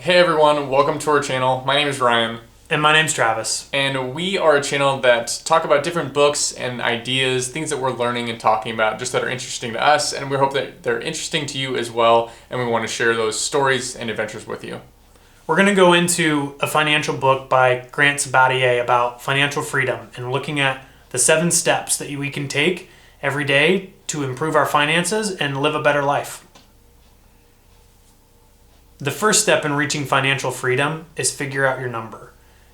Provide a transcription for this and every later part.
Hey everyone, welcome to our channel. My name is Ryan. And my name's Travis. And we are a channel that talk about different books and ideas, things that we're learning and talking about just that are interesting to us, and we hope that they're interesting to you as well, and we want to share those stories and adventures with you. We're going to go into a financial book by Grant Sabatier about financial freedom and looking at the 7 steps that we can take every day to improve our finances and live a better life. The first step in reaching financial freedom is figure out your number.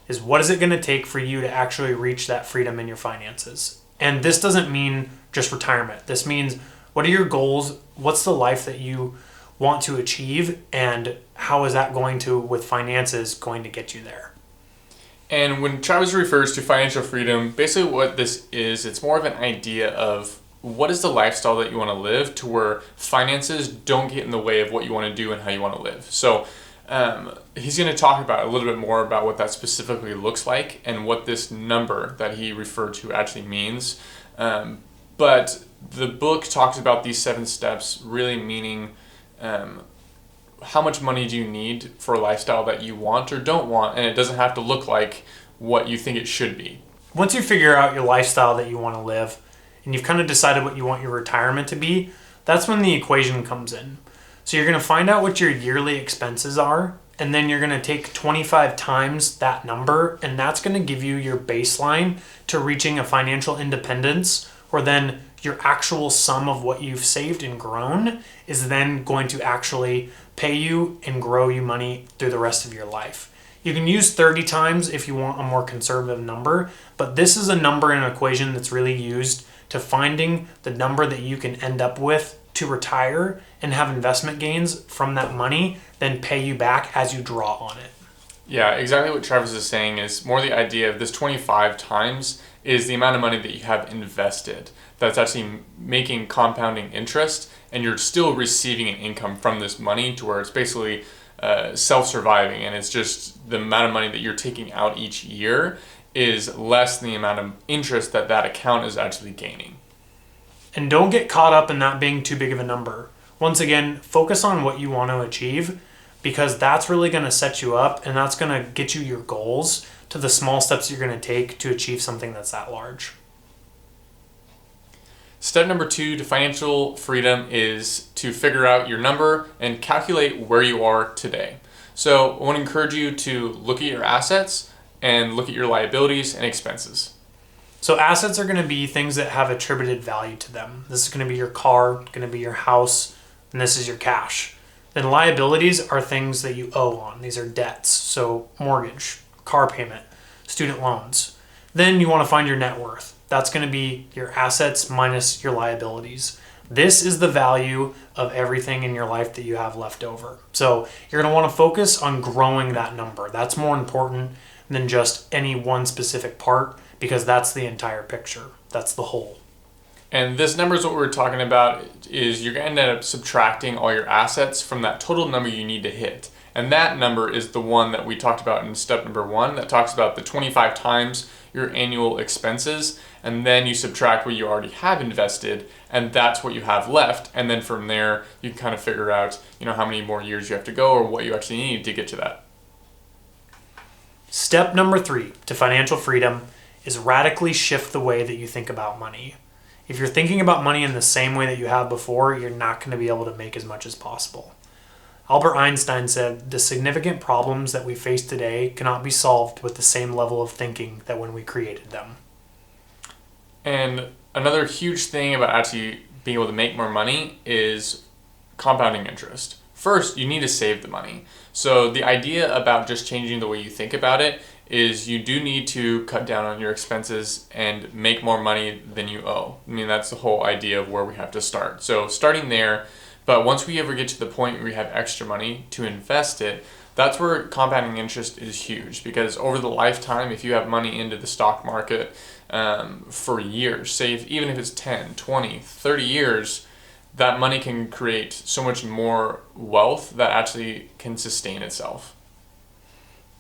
Is what is it going to take for you to actually reach that freedom in your finances? And this doesn't mean just retirement. This means what are your goals? What's the life that you want to achieve? And how is that going to, with finances, going to get you there? And when Travis refers to financial freedom, basically what this is, it's more of an idea of what is the lifestyle that you want to live to where finances don't get in the way of what you want to do and how you want to live. So he's going to talk about a little bit more about what that specifically looks like and what this number that he referred to actually means. But the book talks about these 7 steps really meaning how much money do you need for a lifestyle that you want or don't want, and it doesn't have to look like what you think it should be. Once you figure out your lifestyle that you want to live, and you've kind of decided what you want your retirement to be, that's when the equation comes in. So you're going to find out what your yearly expenses are, and then you're going to take 25 times that number, and that's going to give you your baseline to reaching a financial independence, or then your actual sum of what you've saved and grown is then going to actually pay you and grow you money through the rest of your life. You can use 30 times if you want a more conservative number, but this is a number in an equation that's really used to finding the number that you can end up with to retire and have investment gains from that money, then pay you back as you draw on it. Yeah, exactly what Travis is saying is more the idea of this 25 times is the amount of money that you have invested that's actually making compounding interest, and you're still receiving an income from this money to where it's basically self-surviving, and it's just the amount of money that you're taking out each year is less than the amount of interest that that account is actually gaining. And don't get caught up in that being too big of a number. Once again, focus on what you want to achieve, because that's really going to set you up, and that's going to get you your goals to the small steps you're going to take to achieve something that's that large. Step number 2 to financial freedom is to figure out your number and calculate where you are today. So I want to encourage you to look at your assets and look at your liabilities and expenses. So assets are going to be things that have attributed value to them. This is going to be your car, going to be your house, and this is your cash. Then liabilities are things that you owe on. These are debts, so mortgage, car payment, student loans. Then you want to find your net worth. That's going to be your assets minus your liabilities. This is the value of everything in your life that you have left over. So you're going to want to focus on growing that number. That's more important than just any one specific part, because that's the entire picture. That's the whole. And this number is what we're talking about, is you're going to end up subtracting all your assets from that total number you need to hit. And that number is the one that we talked about in step number 1 that talks about the 25 times your annual expenses, and then you subtract what you already have invested, and that's what you have left. And then from there, you can kind of figure out, how many more years you have to go or what you actually need to get to that. Step number 3 to financial freedom is radically shift the way that you think about money. If you're thinking about money in the same way that you have before, you're not going to be able to make as much as possible. Albert Einstein said, "The significant problems that we face today cannot be solved with the same level of thinking that when we created them." And another huge thing about actually being able to make more money is compounding interest. First, you need to save the money. So the idea about just changing the way you think about it is you do need to cut down on your expenses and make more money than you owe. I mean, that's the whole idea of where we have to start. So starting there, but once we ever get to the point where we have extra money to invest it, that's where compounding interest is huge, because over the lifetime, if you have money into the stock market for years, say even if it's 10, 20, 30 years, that money can create so much more wealth that actually can sustain itself.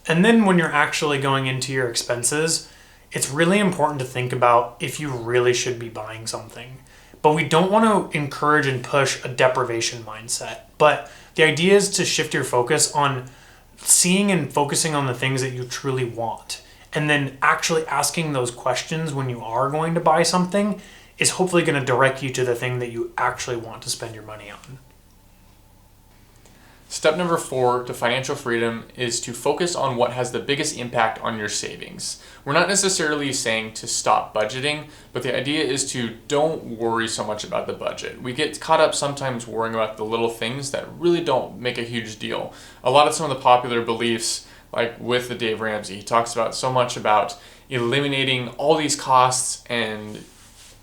And then when you're actually going into your expenses, it's really important to think about if you really should be buying something. But we don't want to encourage and push a deprivation mindset. But the idea is to shift your focus on seeing and focusing on the things that you truly want, and then actually asking those questions when you are going to buy something is hopefully going to direct you to the thing that you actually want to spend your money on. Step number 4 to financial freedom is to focus on what has the biggest impact on your savings. We're not necessarily saying to stop budgeting, but the idea is to don't worry so much about the budget. We get caught up sometimes worrying about the little things that really don't make a huge deal. A lot of some of the popular beliefs, like with the Dave Ramsey, he talks about so much about eliminating all these costs and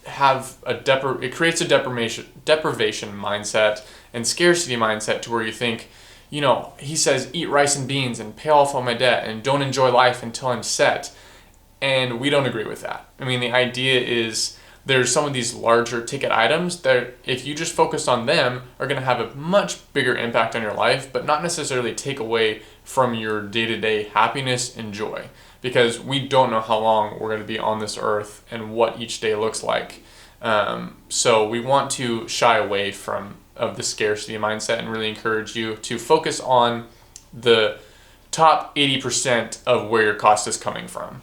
it creates a deprivation mindset and scarcity mindset to where you think, he says eat rice and beans and pay off all my debt and don't enjoy life until I'm set. And we don't agree with that. I mean, the idea is there's some of these larger ticket items that if you just focus on them are going to have a much bigger impact on your life, but not necessarily take away from your day-to-day happiness and joy. Because we don't know how long we're going to be on this earth and what each day looks like. So we want to shy away of the scarcity mindset and really encourage you to focus on the top 80% of where your cost is coming from.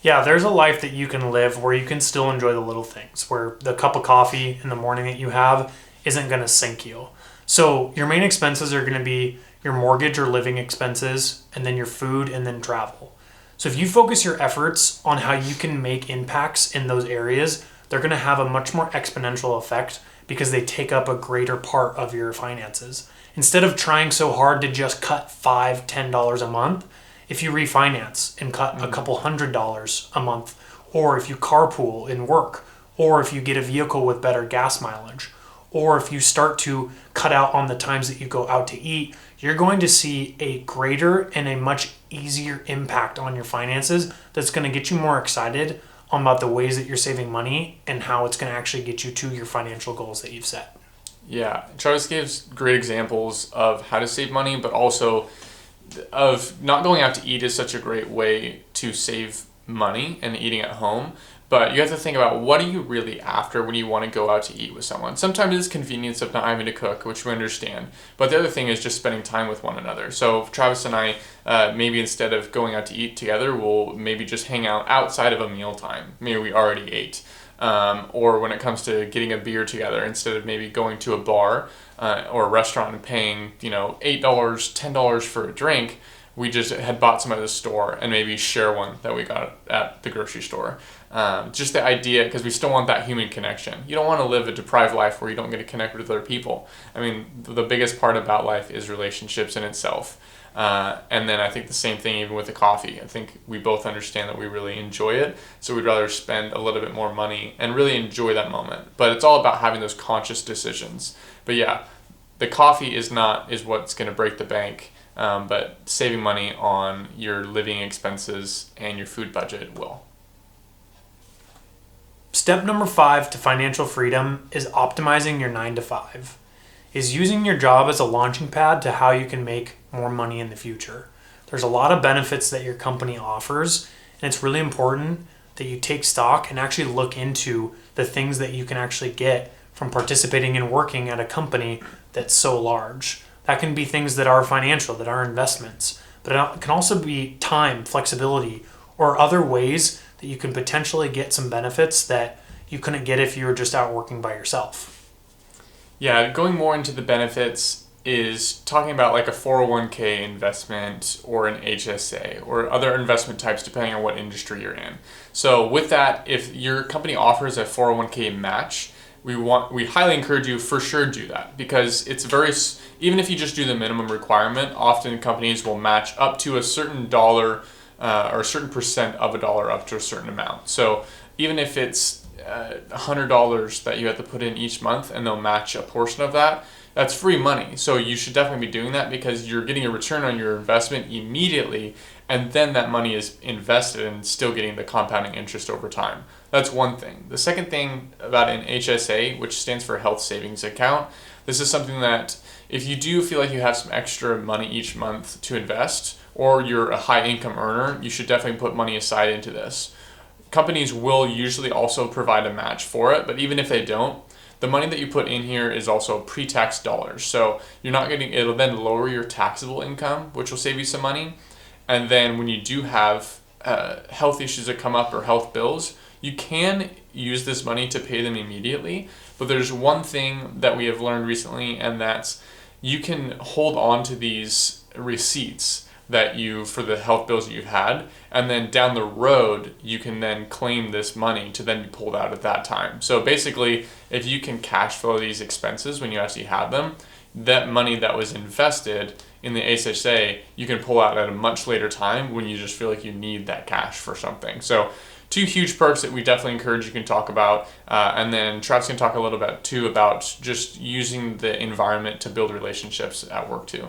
Yeah, there's a life that you can live where you can still enjoy the little things, where the cup of coffee in the morning that you have isn't going to sink you. So your main expenses are going to be your mortgage or living expenses, and then your food, and then travel. So if you focus your efforts on how you can make impacts in those areas, they're going to have a much more exponential effect because they take up a greater part of your finances. Instead of trying so hard to just cut $5, $10 a month, if you refinance and cut a couple $100 a month, or if you carpool in work, or if you get a vehicle with better gas mileage, or if you start to cut out on the times that you go out to eat, you're going to see a greater and a much easier impact on your finances that's going to get you more excited about the ways that you're saving money and how it's going to actually get you to your financial goals that you've set. Yeah, Travis gives great examples of how to save money, but also of not going out to eat is such a great way to save money and eating at home. But you have to think about, what are you really after when you want to go out to eat with someone? Sometimes it's convenience of not having to cook, which we understand. But the other thing is just spending time with one another. So Travis and I, maybe instead of going out to eat together, we'll maybe just hang out outside of a meal time. Maybe we already ate. Or when it comes to getting a beer together, instead of maybe going to a bar or a restaurant and paying, $8, $10 for a drink, we just had bought some at the store and maybe share one that we got at the grocery store. Just the idea, because we still want that human connection. You don't want to live a deprived life where you don't get to connect with other people. I mean, the biggest part about life is relationships in itself. And then I think the same thing even with the coffee. I think we both understand that we really enjoy it, so we'd rather spend a little bit more money and really enjoy that moment. But it's all about having those conscious decisions. But yeah, the coffee is what's going to break the bank. But saving money on your living expenses and your food budget will. Step number 5 to financial freedom is optimizing your 9 to 5. Is using your job as a launching pad to how you can make more money in the future. There's a lot of benefits that your company offers, and it's really important that you take stock and actually look into the things that you can actually get from participating and working at a company that's so large. That can be things that are financial, that are investments, but it can also be time, flexibility, or other ways that you can potentially get some benefits that you couldn't get if you were just out working by yourself. Yeah, going more into the benefits is talking about like a 401k investment or an HSA or other investment types depending on what industry you're in. So with that, if your company offers a 401k match, we highly encourage you for sure do that, because it's even if you just do the minimum requirement, often companies will match up to a certain dollar or a certain percent of a dollar up to a certain amount. So even if it's $100 that you have to put in each month and they'll match a portion of that, that's free money. So you should definitely be doing that because you're getting a return on your investment immediately, and then that money is invested and still getting the compounding interest over time. That's one thing. The second thing about an HSA, which stands for Health Savings Account, this is something that if you do feel like you have some extra money each month to invest, or you're a high income earner, you should definitely put money aside into this. Companies will usually also provide a match for it, but even if they don't, the money that you put in here is also pre-tax dollars. So it'll then lower your taxable income, which will save you some money. And then when you do have health issues that come up or health bills, you can use this money to pay them immediately. But there's one thing that we have learned recently, and that's you can hold on to these receipts for the health bills that you've had, and then down the road you can then claim this money to then be pulled out at that time. So basically, if you can cash flow these expenses when you actually have them, that money that was invested in the HSA you can pull out at a much later time when you just feel like you need that cash for something. So two huge perks that we definitely encourage you can talk about, and then Travis can talk a little bit too about just using the environment to build relationships at work too.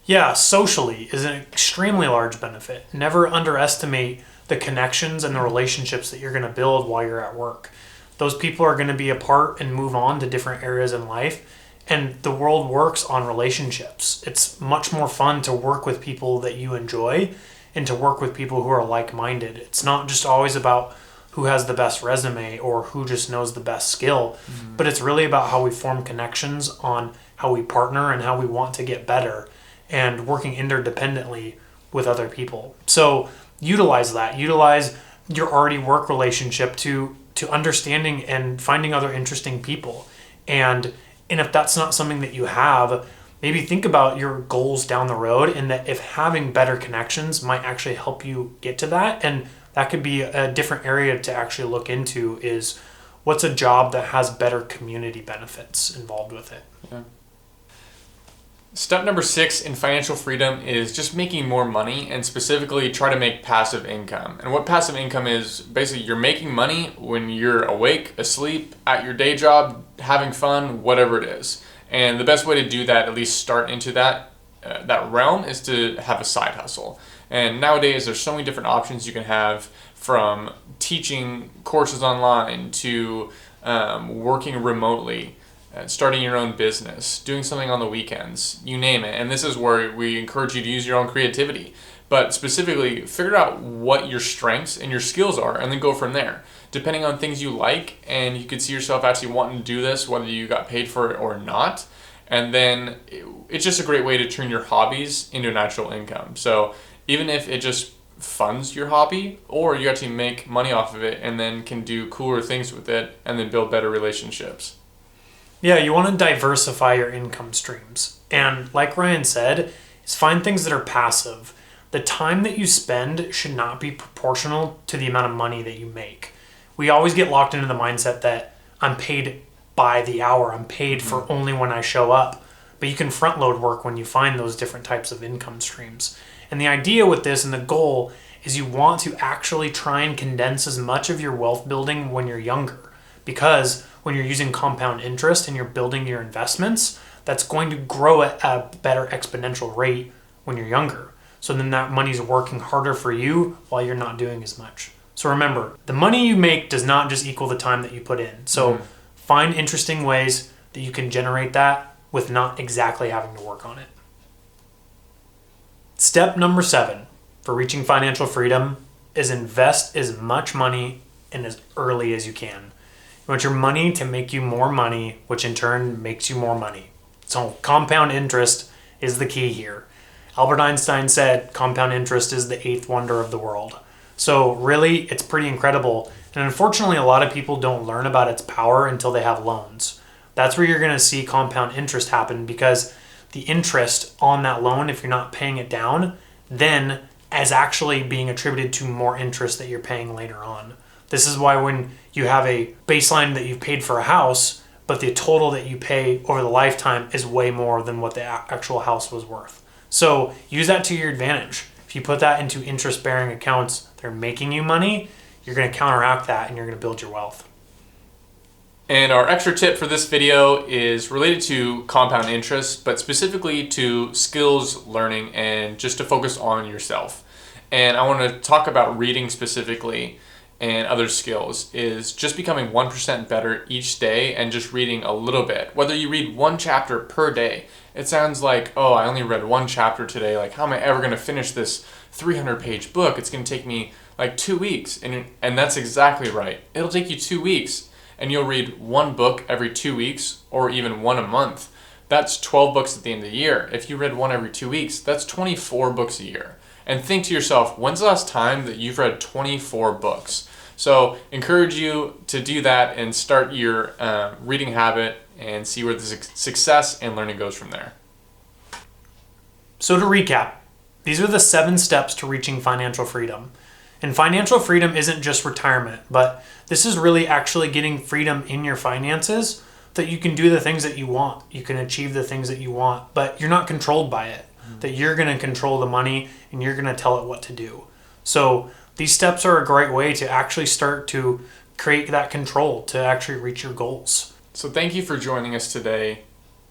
Yeah, socially is an extremely large benefit. Never underestimate the connections and the relationships that you're going to build while you're at work. Those people are going to be apart and move on to different areas in life, and the world works on relationships. It's much more fun to work with people that you enjoy and to work with people who are like-minded. It's not just always about who has the best resume or who just knows the best skill, but it's really about how we form connections on how we partner and how we want to get better, and working interdependently with other people. So utilize that. Utilize your already work relationship to understanding and finding other interesting people. And if that's not something that you have, maybe think about your goals down the road, and that if having better connections might actually help you get to that. And that could be a different area to actually look into, is what's a job that has better community benefits involved with it. Yeah. Step number 6 in financial freedom is just making more money, and specifically try to make passive income. And what passive income is, basically you're making money when you're awake, asleep, at your day job, having fun, whatever it is. And the best way to do that, at least start into that realm, is to have a side hustle. And nowadays there's so many different options you can have, from teaching courses online to working remotely, starting your own business, doing something on the weekends, you name it. And this is where we encourage you to use your own creativity. But specifically, figure out what your strengths and your skills are, and then go from there. Depending on things you like, and you could see yourself actually wanting to do this, whether you got paid for it or not. And then it's just a great way to turn your hobbies into an actual income. So even if it just funds your hobby, or you actually make money off of it and then can do cooler things with it and then build better relationships. Yeah, you want to diversify your income streams. And like Ryan said, is find things that are passive. The time that you spend should not be proportional to the amount of money that you make. We always get locked into the mindset that I'm paid by the hour, I'm paid for only when I show up. But you can front load work when you find those different types of income streams. And the idea with this, and the goal, is you want to actually try and condense as much of your wealth building when you're younger. Because when you're using compound interest and you're building your investments, that's going to grow at a better exponential rate when you're younger. So then that money's working harder for you while you're not doing as much. So remember, the money you make does not just equal the time that you put in. So find interesting ways that you can generate that with not exactly having to work on it. Step number 7 for reaching financial freedom is invest as much money and as early as you can. You want your money to make you more money, which in turn makes you more money. So compound interest is the key here. Albert Einstein said compound interest is the 8th wonder of the world. So really, it's pretty incredible. And unfortunately, a lot of people don't learn about its power until they have loans. That's where you're going to see compound interest happen, because the interest on that loan, if you're not paying it down, then is actually being attributed to more interest that you're paying later on. This is why when you have a baseline that you've paid for a house, but the total that you pay over the lifetime is way more than what the actual house was worth. So use that to your advantage. If you put that into interest-bearing accounts that are making you money, you're going to counteract that and you're going to build your wealth. And our extra tip for this video is related to compound interest, but specifically to skills learning and just to focus on yourself. And I want to talk about reading specifically, and other skills is just becoming 1% better each day and just reading a little bit. Whether you read 1 chapter per day, it sounds like, oh, I only read 1 chapter today. Like, how am I ever going to finish this 300-page book? It's going to take me like 2 weeks. And that's exactly right. It'll take you 2 weeks. and you'll read one book every 2 weeks or even one a month, that's 12 books at the end of the year. If you read one every 2 weeks, that's 24 books a year. And think to yourself, when's the last time that you've read 24 books? So encourage you to do that and start your reading habit and see where the success and learning goes from there. So to recap, these are the 7 steps to reaching financial freedom. And financial freedom isn't just retirement, but this is really actually getting freedom in your finances that you can do the things that you want. You can achieve the things that you want, but you're not controlled by it. That you're going to control the money and you're going to tell it what to do. So these steps are a great way to actually start to create that control to actually reach your goals. So thank you for joining us today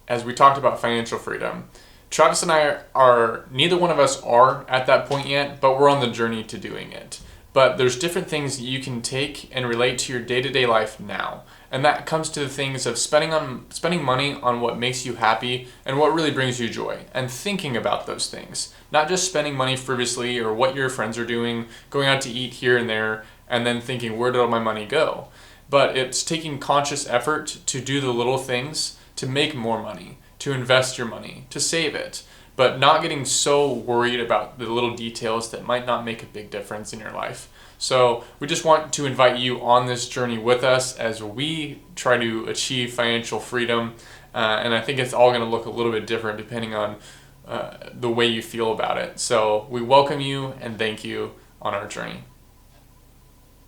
as we talked about financial freedom. Travis and I are, neither one of us are at that point yet, but we're on the journey to doing it. But there's different things that you can take and relate to your day-to-day life now. And that comes to the things of spending money on what makes you happy and what really brings you joy, and thinking about those things. Not just spending money frivolously or what your friends are doing, going out to eat here and there, and then thinking, where did all my money go? But it's taking conscious effort to do the little things to make more money, to invest your money, to save it, but not getting so worried about the little details that might not make a big difference in your life. So we just want to invite you on this journey with us as we try to achieve financial freedom. And I think it's all going to look a little bit different depending on the way you feel about it. So we welcome you and thank you on our journey.